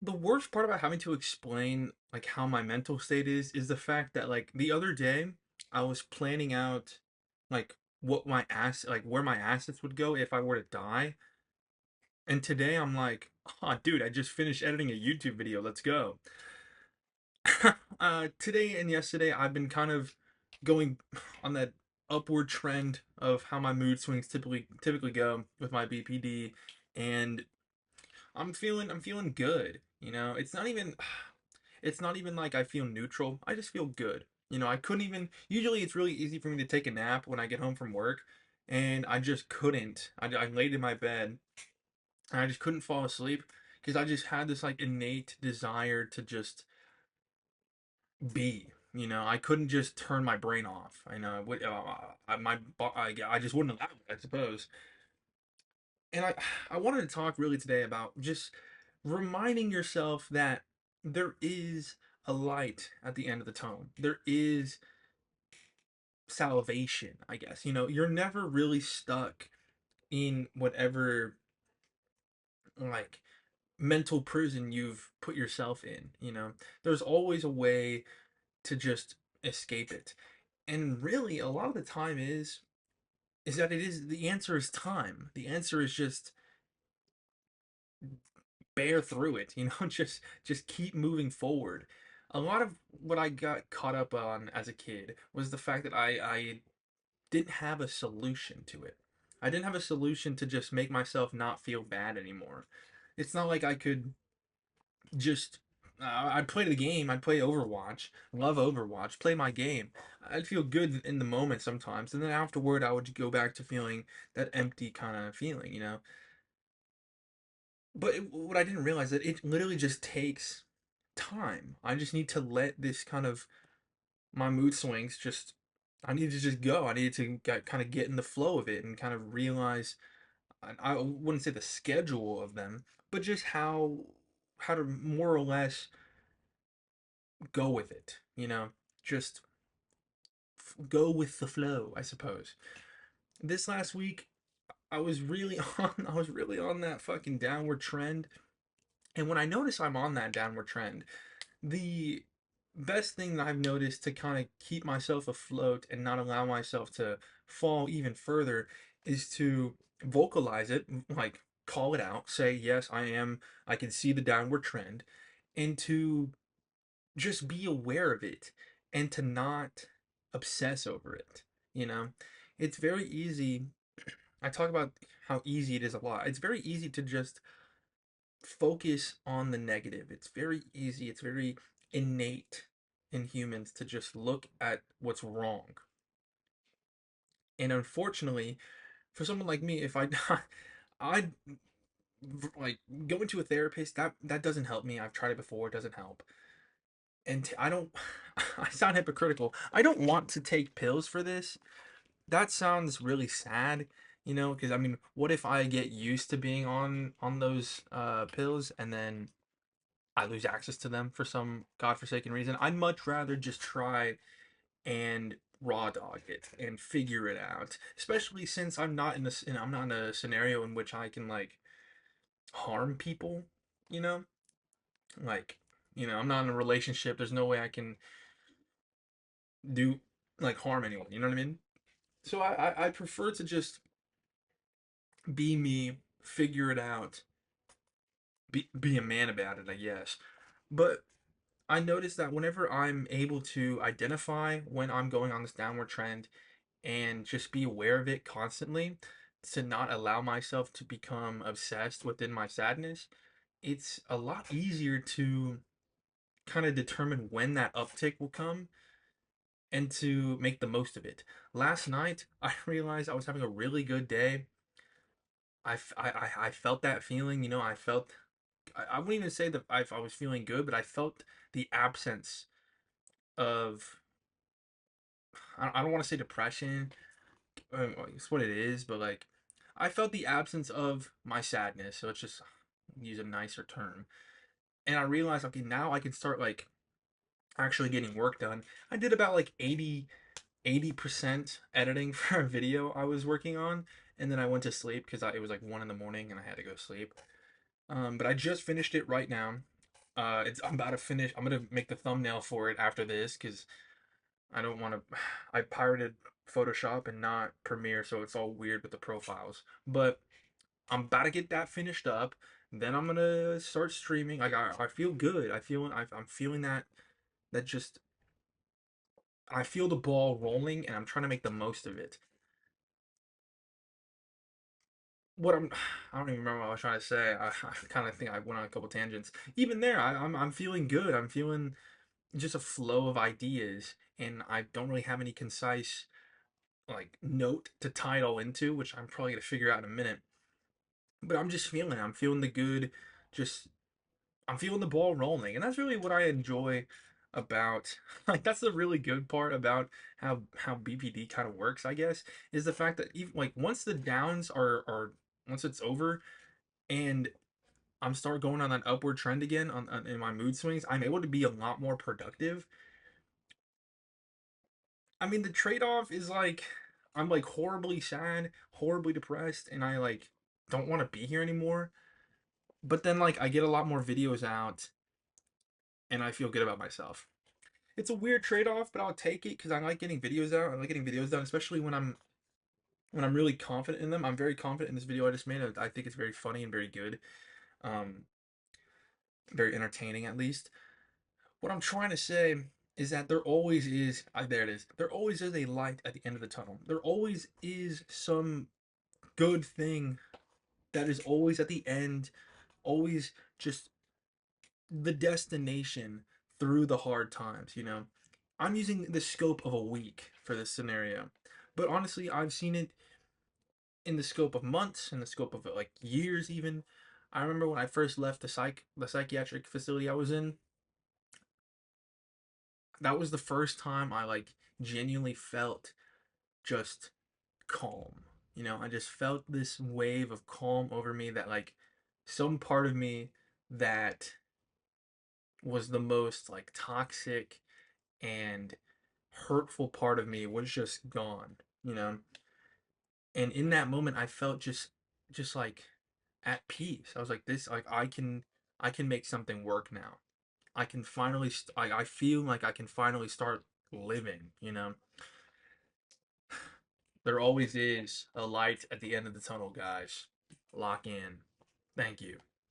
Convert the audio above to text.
The worst part about having to explain like how my mental state is the fact that like the other day I was planning out like what my ass like where my assets would go if I were to die. And today I'm like, oh dude, I just finished editing a YouTube video. Let's go. Today and yesterday I've been kind of going on that upward trend of how my mood swings typically go with my BPD, and I'm feeling good. It's not even like I feel neutral. I just feel good. I couldn't even usually it's really easy for me to take a nap when I get home from work, and I just couldn't. I laid in my bed and I just couldn't fall asleep because I just had this like innate desire to just be. I couldn't just turn my brain off. I know. I just wouldn't allow it, I suppose. And I wanted to talk really today about just reminding yourself that there is a light at the end of the tunnel. There is salvation, I guess. You're never really stuck in whatever like mental prison you've put yourself in. There's always a way to just escape it. And really a lot of the time is that the answer is time. The answer is just bear through it, just keep moving forward. A lot of what I got caught up on as a kid was the fact that I didn't have a solution to it. I didn't have a solution to just make myself not feel bad anymore. It's not like I could just I'd play the game, I'd play Overwatch, love Overwatch, play my game. I'd feel good in the moment sometimes, and then afterward I would go back to feeling that empty kind of feeling. But what I didn't realize that it literally just takes time. I just need to let this kind of my mood swings just I need to just go. I need to kind of get in the flow of it and kind of realize I wouldn't say the schedule of them, but just how to more or less go with it, just go with the flow, I suppose. This last week I was really on that fucking downward trend. And when I notice I'm on that downward trend, the best thing that I've noticed to kind of keep myself afloat and not allow myself to fall even further is to vocalize it, like call it out, say, yes, I can see the downward trend, and to just be aware of it and to not obsess over it. You know, it's very easy. I talk about how easy it is a lot. It's very easy to just focus on the negative. It's very easy, it's very innate in humans to just look at what's wrong. And unfortunately, for someone like me, if I I like going to a therapist, that doesn't help me. I've tried it before, it doesn't help. And I don't I sound hypocritical. I don't want to take pills for this. That sounds really sad, because I mean, what if I get used to being on those pills and then I lose access to them for some godforsaken reason? I'd much rather just try and raw dog it and figure it out. Especially since I'm not in a scenario in which I can like harm people, you know? Like, I'm not in a relationship. There's no way I can do like harm anyone, you know what I mean? So I prefer to just be me, figure it out, be a man about it, I guess. But I notice that whenever I'm able to identify when I'm going on this downward trend and just be aware of it constantly, to not allow myself to become obsessed within my sadness, it's a lot easier to kind of determine when that uptick will come and to make the most of it. Last night, I realized I was having a really good day. I felt that feeling, I wouldn't even say that I was feeling good, but I felt the absence of I don't want to say depression. It's what it is, but like I felt the absence of my sadness. So let's just use a nicer term. And I realized, okay, now I can start like actually getting work done. I did about like 80% editing for a video I was working on, and then I went to sleep because it was like 1 in the morning and I had to go sleep. But I just finished it right now. I'm about to finish. I'm gonna make the thumbnail for it after this because I don't want to. I pirated Photoshop and not Premiere, so it's all weird with the profiles. But I'm about to get that finished up. Then I'm gonna start streaming. Like I feel good. I'm feeling that just I feel the ball rolling, and I'm trying to make the most of it. What I'm I don't even remember what I was trying to say. I kind of think I went on a couple tangents. Even there, I'm feeling good. I'm feeling just a flow of ideas, and I don't really have any concise like note to tie it all into, which I'm probably gonna figure out in a minute. But I'm feeling the good, just I'm feeling the ball rolling, and that's really what I enjoy about like that's the really good part about how BPD kind of works, I guess, is the fact that even like once the downs are once it's over and I'm start going on that upward trend again in my mood swings, I'm able to be a lot more productive. I mean, the trade-off is like I'm like horribly sad, horribly depressed, and I like don't want to be here anymore. But then like I get a lot more videos out and I feel good about myself. It's a weird trade-off, but I'll take it because I like getting videos out. I like getting videos done, especially when I'm really confident in them. I'm very confident in this video I just made. I think it's very funny and very good. Um, very entertaining at least. What I'm trying to say is that there always is there it is. There always is a light at the end of the tunnel. There always is some good thing that is always at the end, always just the destination through the hard times, you know. I'm using the scope of a week for this scenario. But honestly, I've seen it in the scope of months, in the scope of like years even. I remember when I first left the psychiatric facility I was in, that was the first time I like genuinely felt just calm. You know, I just felt this wave of calm over me that like some part of me that was the most like toxic and hurtful part of me was just gone, you know? And in that moment I felt just like at peace. I was like this like I can make something work now. I can finally I feel like I can finally start living, you know? There always is a light at the end of the tunnel, guys. Lock in. Thank you.